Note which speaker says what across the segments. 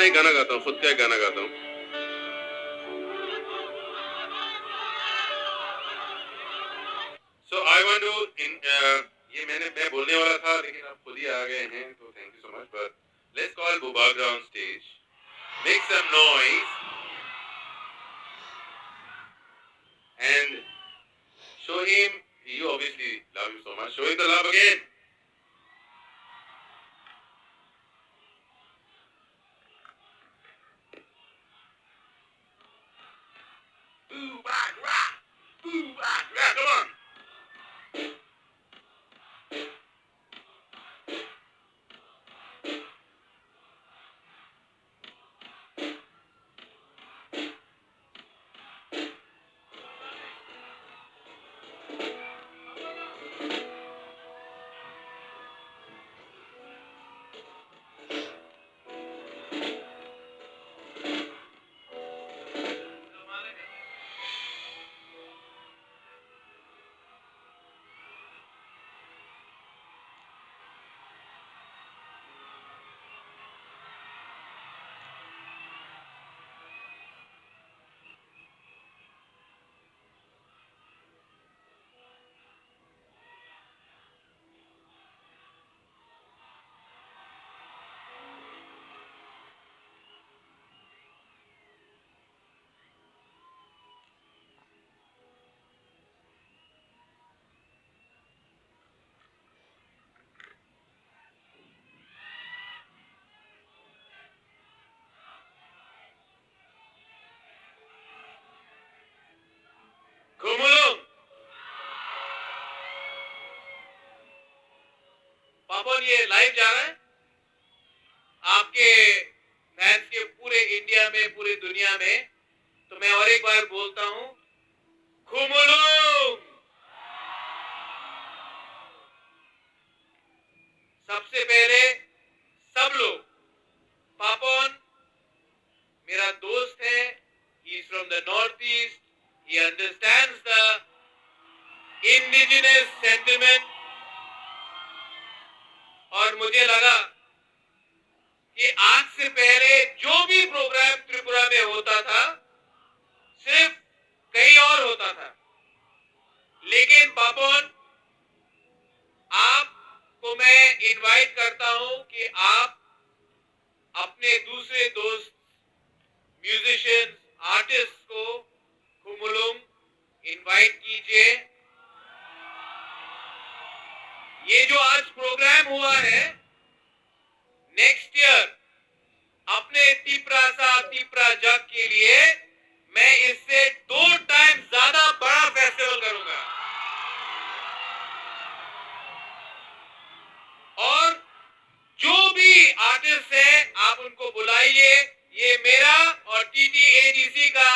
Speaker 1: एक गाना गाता हूँ, खुद का एक गाना गाता हूँ। So I want to ये मैं बोलने वाला था लेकिन आप खुद ही आ गए हैं तो thank you so much. But let's call Bubagra on stage. Make some noise and show him. You obviously love him so much. Show him the love again. Bubagra, Bubagra, come on. Kumulum. पापन ये live जा रहा है आपके fans के पूरे India में, पूरे दुनिया में। तो मैं और एक बार बोलता हूं, खुमुलुम। सबसे पहले सब लोग, पापन मेरा दोस्त है, he is from the northeast, he understands the indigenous sentiment। और मुझे लगा कि आज से पहले जो भी प्रोग्राम त्रिपुरा में होता था सिर्फ कहीं और होता था, लेकिन पापन आपको मैं इनवाइट करता हूं कि आप अपने दूसरे दोस्त म्यूजिशियंस, आर्टिस्ट को खुमुलुम इनवाइट कीजिए। ये जो आज प्रोग्राम हुआ है, नेक्स्ट ईयर अपने तिप्रा जग के लिए मैं इससे 2 टाइम ज्यादा बड़ा फेस्टिवल करूंगा। और जो भी आर्टिस्ट है आप उनको बुलाइए। ये मेरा और TTADC का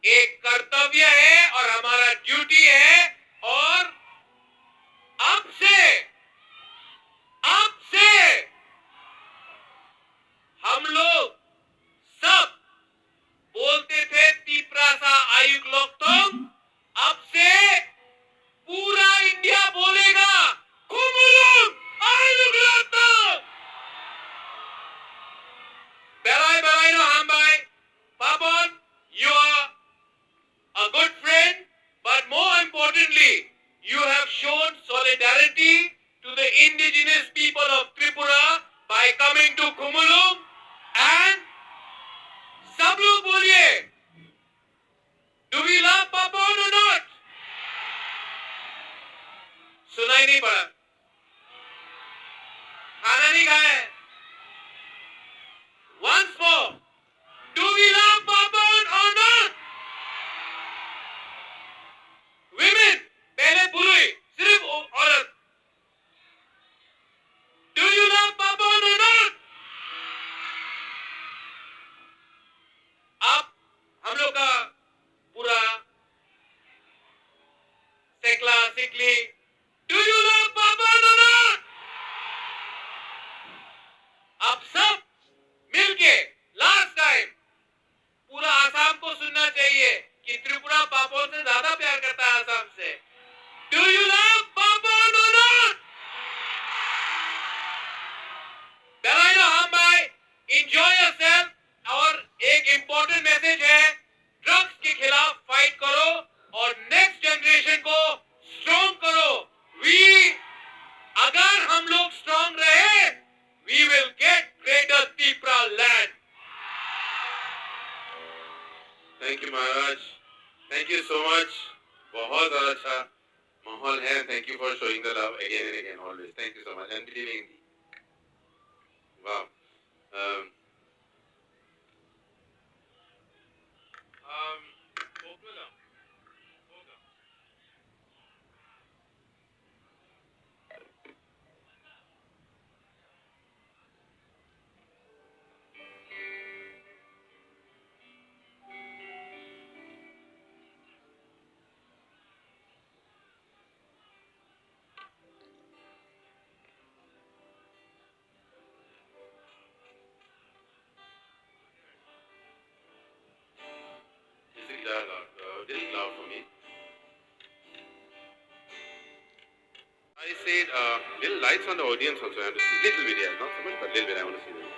Speaker 1: एक कर्तव्य है और हमारा ड्यूटी है। और अब से हम लोग सब बोलते थे तिप्रासा आयुक लोकतम, अब से पूरा इंडिया बोलेगा खुमुलुम आयुक लोकतम। बेलाई बेलाई नो हामबाई। पापन, you are a good friend, but more importantly, you have shown solidarity to the indigenous people of Tripura by coming to Khumulum। and सब लोग बोलिए, do we love Papan or not? सुनाई नहीं पड़ा, खाना नहीं खाया है। Once more, do we love Papan or not? Women, पहले बुलुई, सिर्फ औरत। Do you love Papan or not? अब हम लोग का पूरा सेकला सिकली, Do you love Papan or not? अब सब मिलके लास्ट टाइम पूरा आसाम को सुनना चाहिए कि त्रिपुरा पापोन से ज्यादा प्यार करता है आसाम से। Do you love Papan or not? Belaino Hambai, enjoy much. Thank you so much. बहुत ज़्यादा अच्छा माहौल है. Thank you for showing the love again and again always. Thank you so much and believing in me. Wow. Um, Is the guitar loud? Little loud for me. I said little lights on the audience also. I have to see little bit, yeah, not so much, but little bit I want to see them.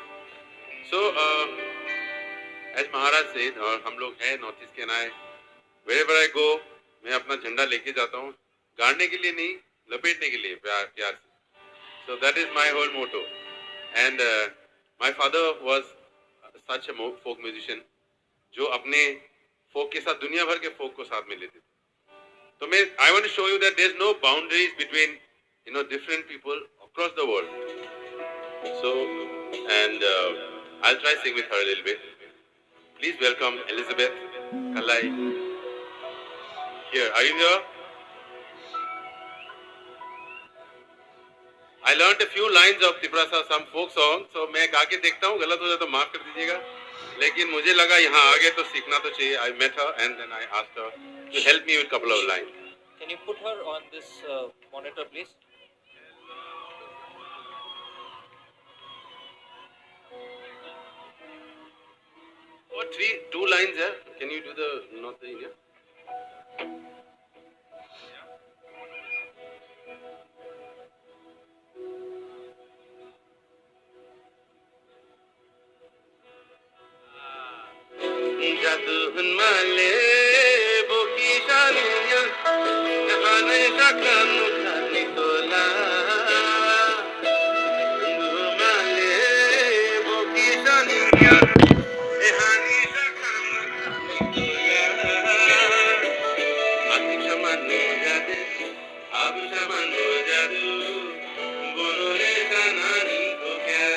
Speaker 1: So as Maharaj said, और हम लोग हैं north east के नाय, wherever I go, मैं अपना झंडा लेके जाता हूँ, गाड़ने के लिए नहीं, लपेटने के लिए प्यार प्यार से. So that is my whole motto. And my father was such a folk musician, जो अपने folk के साथ दुनिया भर के folk को साथ में लेते थे. तो मैं I want to show you that there's no boundaries between different people across the world. So and I'll try sing with her a little bit. Please welcome Elizabeth Kallai. Here, are you here? I learned a few lines of Tiprasa, some folk song. So मैं गा के देखता हूँ, गलत हो जाए तो माफ कर दीजिएगा. लेकिन मुझे लगा यहाँ आगे तो सीखना तो चाहिए. I met her and then I asked her to help me with a couple of lines.
Speaker 2: Can you put her on this monitor, please?
Speaker 1: Or two lines here. Can you do the not the India? जादू माले बोकी Shania नहाने शक्ल मुखानी तोला माले बोकी Shania नहाने शक्ल मुखानी तोला आतिश मनो जादू बोलोरे जानानी को क्या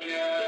Speaker 1: Yeah.